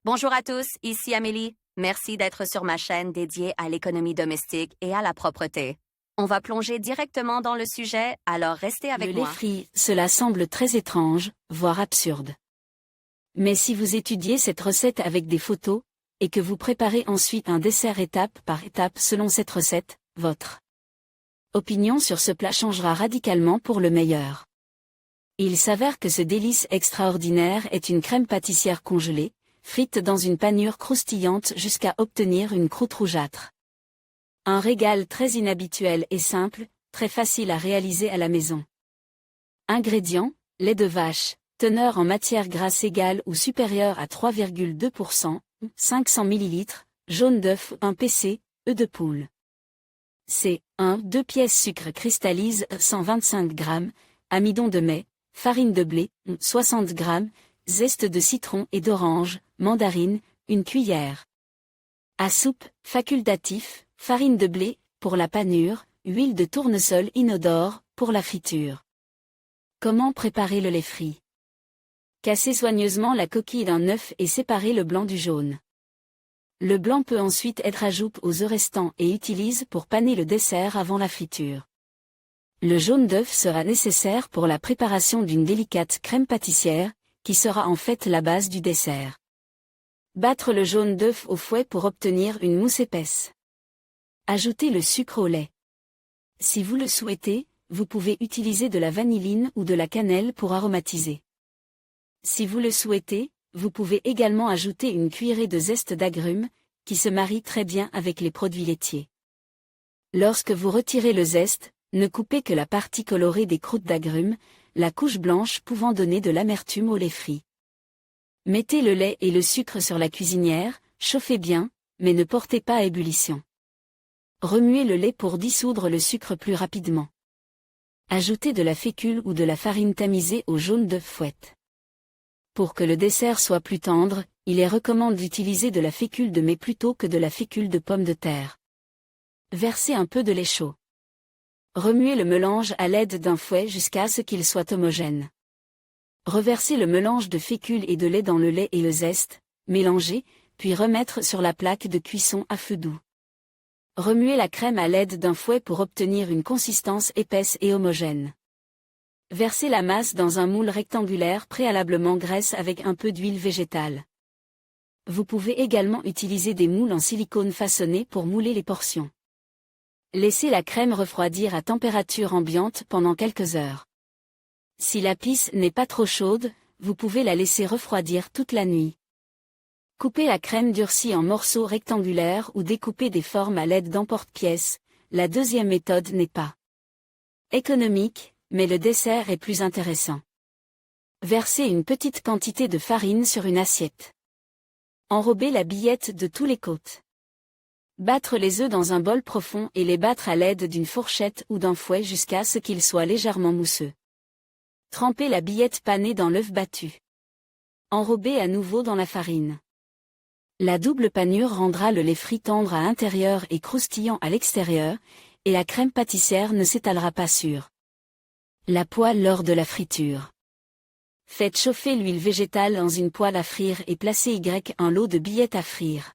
Bonjour à tous, ici Amélie. Merci d'être sur ma chaîne dédiée à l'économie domestique et à la propreté. On va plonger directement dans le sujet, alors restez avec Le moi. lait frit, cela semble très étrange, voire absurde. Mais si vous étudiez cette recette avec des photos, et que vous préparez ensuite un dessert étape par étape selon cette recette, votre opinion sur ce plat changera radicalement pour le meilleur. Il s'avère que ce délice extraordinaire est une crème pâtissière congelée, frite dans une panure croustillante jusqu'à obtenir une croûte rougeâtre. Un régal très inhabituel et simple, très facile à réaliser à la maison. Ingrédients, lait de vache, teneur en matière grasse égale ou supérieure à 3,2%, 500 ml, jaune d'œuf, un PC, œufs de poule. C. 1. 2 pièces sucre cristallise, 125 g, amidon de mai, farine de blé, 60 g, zeste de citron et d'orange, mandarine, 1 cuillère. À soupe, facultatif, farine de blé, pour la panure, huile de tournesol inodore, pour la friture. Comment préparer le lait frit? Cassez soigneusement la coquille d'un œuf et séparez le blanc du jaune. Le blanc peut ensuite être ajouté aux œufs restants et utilise pour paner le dessert avant la friture. Le jaune d'œuf sera nécessaire pour la préparation d'une délicate crème pâtissière, qui sera en fait la base du dessert. Battre le jaune d'œuf au fouet pour obtenir une mousse épaisse. Ajoutez le sucre au lait. Si vous le souhaitez, vous pouvez utiliser de la vanilline ou de la cannelle pour aromatiser. Si vous le souhaitez, vous pouvez également ajouter une cuillerée de zeste d'agrumes, qui se marie très bien avec les produits laitiers. Lorsque vous retirez le zeste, ne coupez que la partie colorée des croûtes d'agrumes, la couche blanche pouvant donner de l'amertume au lait frit. Mettez le lait et le sucre sur la cuisinière, chauffez bien, mais ne portez pas à ébullition. Remuez le lait pour dissoudre le sucre plus rapidement. Ajoutez de la fécule ou de la farine tamisée au jaune d'œuf fouette. Pour que le dessert soit plus tendre, il est recommandé d'utiliser de la fécule de mai plutôt que de la fécule de pomme de terre. Versez un peu de lait chaud. Remuez le mélange à l'aide d'un fouet jusqu'à ce qu'il soit homogène. Reversez le mélange de fécule et de lait dans le lait et le zeste, mélangez, puis remettre sur la plaque de cuisson à feu doux. Remuez la crème à l'aide d'un fouet pour obtenir une consistance épaisse et homogène. Versez la masse dans un moule rectangulaire préalablement graisse avec un peu d'huile végétale. Vous pouvez également utiliser des moules en silicone façonnés pour mouler les portions. Laissez la crème refroidir à température ambiante pendant quelques heures. Si la pisse n'est pas trop chaude, vous pouvez la laisser refroidir toute la nuit. Coupez la crème durcie en morceaux rectangulaires ou découpez des formes à l'aide d'emporte-pièces, la deuxième méthode n'est pas économique, mais le dessert est plus intéressant. Versez une petite quantité de farine sur une assiette. Enrobez la billette de tous les côtés. Battre les œufs dans un bol profond et les battre à l'aide d'une fourchette ou d'un fouet jusqu'à ce qu'ils soient légèrement mousseux. Trempez la billette panée dans l'œuf battu. Enrobez à nouveau dans la farine. La double panure rendra le lait frit tendre à l'intérieur et croustillant à l'extérieur, et la crème pâtissière ne s'étalera pas sur la poêle lors de la friture. Faites chauffer l'huile végétale dans une poêle à frire et placez un lot de billettes à frire.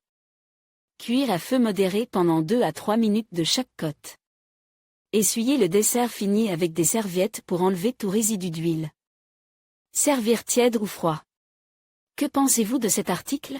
Cuire à feu modéré pendant 2 à 3 minutes de chaque côté. Essuyez le dessert fini avec des serviettes pour enlever tout résidu d'huile. Servir tiède ou froid. Que pensez-vous de cet article?